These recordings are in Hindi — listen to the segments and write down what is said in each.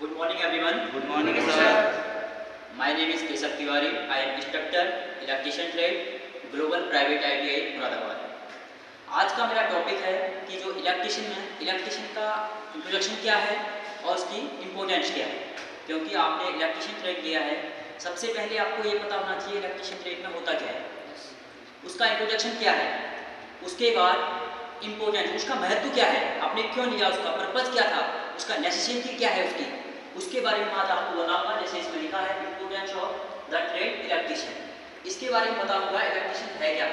Good morning everyone. Good morning, sir. My name is Keshav Tiwari. I am instructor electrician trade global private ITI Moradabad. आज का मेरा टॉपिक है कि जो इलेक्ट्रिशियन है, इलेक्ट्रिशियन का इंट्रोडक्शन क्या है और उसकी इम्पोर्टेंस क्या है। क्योंकि आपने इलेक्ट्रिशियन ट्रेड लिया है, सबसे पहले आपको ये पता होना चाहिए इलेक्ट्रिशियन ट्रेड में होता क्या है, उसका इंट्रोडक्शन क्या है, उसके बाद इम्पोर्टेंस, उसका महत्व क्या है, आपने क्यों लिया, उसका पर्पज़ क्या था, उसका नेसेसिटी क्या है उसके बारे में आज आपको बताऊंगा। जैसे इसमें लिखा है importance of the trade electrician, इसके बारे में बताऊंगा इलेक्ट्रिशियन है क्या।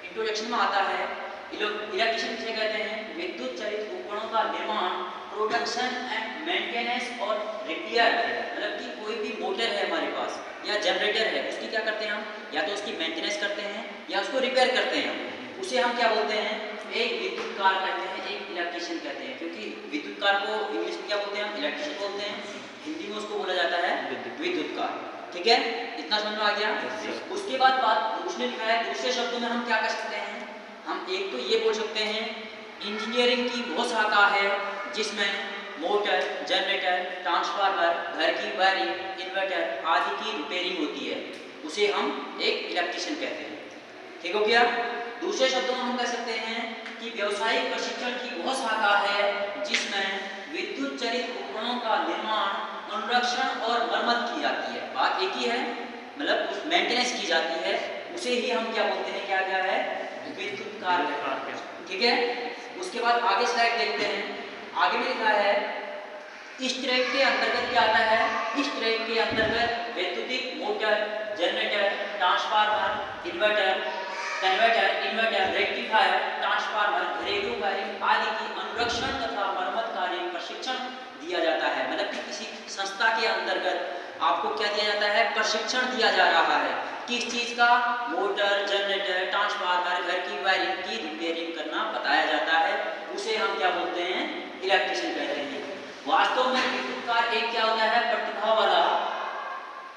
इंट्रोडक्शन में आता है इलेक्ट्रिशियन किसे कहते हैं, विद्युत चालित उपकरणों का निर्माण, प्रोडक्शन एंड मेंटेनेंस और रिपेयर। मतलब कि कोई भी मोटर है हमारे पास या जनरेटर है, उसकी क्या करते हैं हम, या तो उसकी मेंटेनेंस करते हैं या उसको रिपेयर करते हैं, उसे हम क्या बोलते हैं, एक विद्युत कार कहते हैं, एक इलेक्ट्रिशियन कहते हैं। क्योंकि विद्युत कार को इंग्लिश में क्या बोलते हैं, हम इलेक्ट्रिशियन बोलते हैं, हिंदी में उसको बोला जाता है विद्युत कार। ठीक है, इतना समझ में आ गया। उसके बाद बात उसने लिखा है, दूसरे शब्दों में हम क्या कर सकते हैं, हम एक तो ये बोल सकते हैं इंजीनियरिंग की वो शाखा है जिसमें मोटर, जनरेटर, ट्रांसफार्मर, घर की वायरिंग, इन्वर्टर आदि की रिपेयरिंग होती है, उसे हम एक इलेक्ट्रिशियन कहते हैं। ठीक हो गया। दूसरे शब्दों में हम कह सकते हैं कि व्यावसायिक प्रशिक्षण की वह शाखा है जिसमें विद्युत चालित उपकरणों का निर्माण, अनुरक्षण और मरम्मत की जाती है। बात एक ही है, मतलब मेंटेनेंस की जाती है, उसे ही हम क्या बोलते हैं, क्या है, विद्युत कार। ठीक है। उसके बाद आगे स्लाइड देखते हैं, आगे में लिखा है इस ट्रेड के अंतर्गत क्या आता है, इस ट्रेड के अंतर्गत वैद्युतिक motor, generator, transformer, inverter, rectifier, transformer, घरेलू वायरिंग आदि की अनुरक्षण तथा मरम्मत कार्य प्रशिक्षण दिया जाता है। मतलब कि किसी संस्था के अंतर्गत आपको क्या दिया जाता है, प्रशिक्षण दिया जा रहा है, किस चीज़ का, मोटर, जनरेटर, ट्रांसफार्मर, घर की वायरिंग की रिपेयरिंग करना बताया जाता है, उसे हम क्या बोलते हैं, इलेक्ट्रिशियन कहते हैं। वास्तव में विद्युत कार एक क्या होता है, प्रतिभा वाला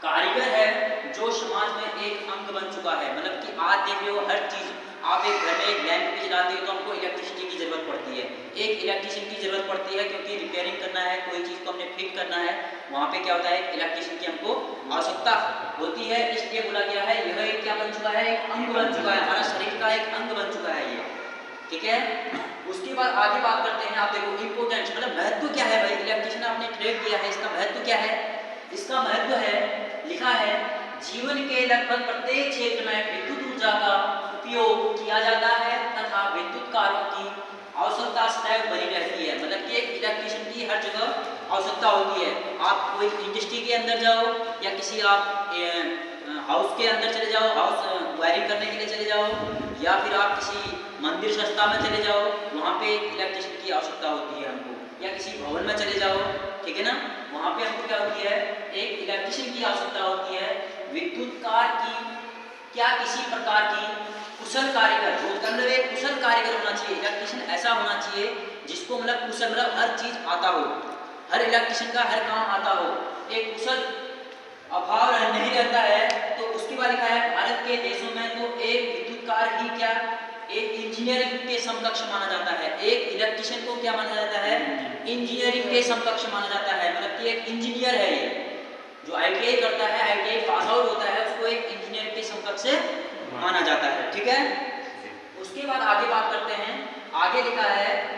कारीगर है जो समाज में एक अंग बन चुका है। मतलब कि आज देख रहे हो हर चीज़, आप एक घर में एक लैंप भी चलाते हो तो हमको इलेक्ट्रिसिटी की ज़रूरत पड़ती है, एक इलेक्ट्रिशियन की ज़रूरत पड़ती है, क्योंकि रिपेयरिंग करना है, कोई चीज़ को हमने फिट करना है, वहाँ पे क्या होता है, इलेक्ट्रिशियन की हमको आवश्यकता होती है। इसलिए बोला गया है यह एक क्या बन चुका है, एक अंग बन चुका है, हमारा शरीर का एक अंग बन चुका है ये। ठीक है। उसके बाद आगे बात करते हैं, आप देखो इम्पोर्टेंस, मतलब महत्व क्या है भाई, इलेक्ट्रिशियन आपने ट्रेड किया है, इसका महत्व क्या है। इसका महत्व है, लिखा है जीवन के लगभग प्रत्येक क्षेत्र में विद्युत ऊर्जा का उपयोग किया जाता है तथा विद्युत कार्यों की आवश्यकता सदैव बनी रहती है। मतलब कि एक इलेक्ट्रिशियन की हर जगह आवश्यकता होती है। आप कोई इंडस्ट्री के अंदर जाओ या किसी आप हाउस के अंदर चले जाओ, हाउस वायरिंग करने के लिए चले जाओ, या फिर आप किसी मंदिर संस्था में चले जाओ, वहाँ पे एक इलेक्ट्रिशियन की आवश्यकता होती है हमको, या किसी भवन में चले जाओ, ठीक है ना, वहाँ पे हमको क्या होती है, एक इलेक्ट्रिशियन की आवश्यकता होती है। विद्युत कार की क्या किसी प्रकार की कुशल कारीगर, मतलब एक कुशल कारीगर होना चाहिए, इलेक्ट्रिशियन ऐसा होना चाहिए जिसको मतलब कुशल, मतलब हर चीज़ आता हो, हर इलेक्ट्रिशियन का हर काम आता हो, एक कुशल अभाव नहीं रहता है। तो उसके बाद लिखा है भारत के देशों में तो एक विद्युत कार ही क्या एक इंजीनियरिंग के समकक्ष माना जाता है, एक इलेक्ट्रिशियन को क्या माना जाता है, इंजीनियरिंग के समकक्ष माना जाता है। मतलब कि एक इंजीनियर है ये, जो ITI करता है, ITI पास आउट होता है, उसको एक इंजीनियर के समकक्ष से माना जाता है। ठीक है। उसके बाद आगे बात करते हैं, आगे लिखा है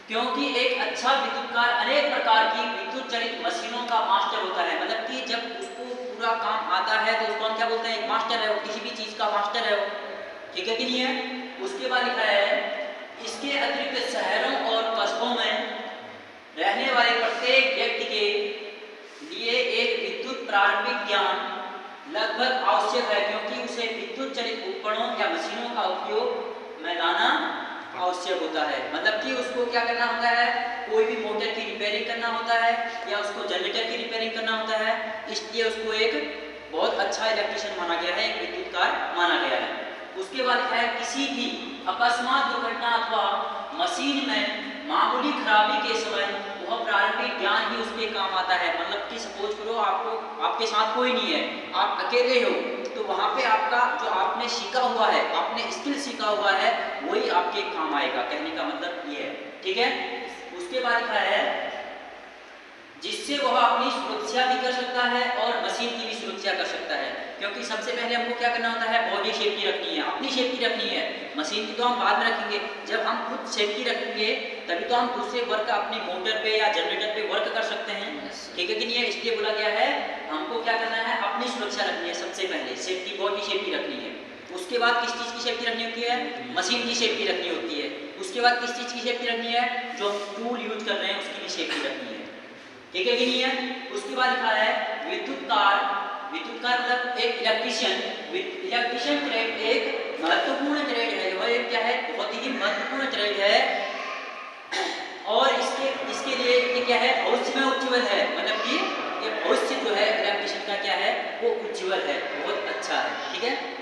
क्योंकि एक अच्छा विद्युत कार अनेक प्रकार की विद्युत चालित मशीनों का मास्टर होता है। मतलब कि जब उसको पूरा काम आता है तो उसको हम क्या बोलते हैं, एक मास्टर है वो, किसी भी चीज़ का मास्टर है वो। ठीक है कि नहीं है। उसके बाद लिखा है इसके अतिरिक्त शहरों और कस्बों में रहने वाले प्रत्येक व्यक्ति के लिए एक विद्युत प्रारंभिक ज्ञान लगभग आवश्यक है, क्योंकि उसे विद्युत चालित उपकरणों या मशीनों का उपयोग में लाना आवश्यक होता है। मतलब कि उसको क्या करना होता है, कोई भी मोटर की रिपेयरिंग करना होता है या उसको जनरेटर की रिपेयरिंग करना होता है, इसलिए उसको एक बहुत अच्छा इलेक्ट्रिशियन माना गया है, एक विद्युत कार माना गया है। उसके बाद लिखा है किसी भी अकस्मात दुर्घटना अथवा मशीन में मामूली खराबी के समय वह प्रारंभिक ज्ञान ही उसके काम आता है। मतलब कि सपोज करो आपके साथ कोई नहीं है, आप अकेले हो, तो वहाँ पे आपका जो आपने सीखा हुआ है, आपने स्किल सीखा हुआ है, वही आपके काम आएगा। कहने का मतलब ये है। ठीक है। उसके बाद लिखा है जिससे वह अपनी सुरक्षा भी कर सकता है और मशीन की भी सुरक्षा कर सकता है। क्योंकि सबसे पहले हमको क्या करना होता है, बॉडी सेफ्टी रखनी है, अपनी सेफ्टी रखनी है। मशीन की तो हम बाद में रखेंगे, जब हम खुद सेफ्टी रखेंगे तभी तो हम दूसरे वर्क अपनी मोटर पे या जनरेटर पे वर्क कर सकते हैं। ठीक है कि नहीं है? इसलिए बोला गया है हमको क्या करना है, अपनी सुरक्षा रखनी है। सबसे पहले सेफ्टी, बॉडी सेफ्टी रखनी है। उसके बाद किस चीज़ की सेफ्टी रखनी होती है, मशीन की सेफ्टी रखनी होती है। उसके बाद किस चीज़ की सेफ्टी रखनी है, जो टूल यूज कर रहे हैं उसकी भी सेफ्टी रखनी है। ठीक है कि नहीं है? उसके बाद लिखा है विद्युत कार। विद्युत कार मतलब एक इलेक्ट्रीशियन, इलेक्ट्रीशियन ट्रेड एक महत्वपूर्ण ट्रेड है। वह एक क्या है, बहुत ही महत्वपूर्ण ट्रेड है। और इसके लिए ये क्या है, भविष्य में उज्ज्वल है। मतलब कि ये भविष्य जो है इलेक्ट्रीशियन का क्या है, वो उज्ज्वल है, बहुत अच्छा है। ठीक है।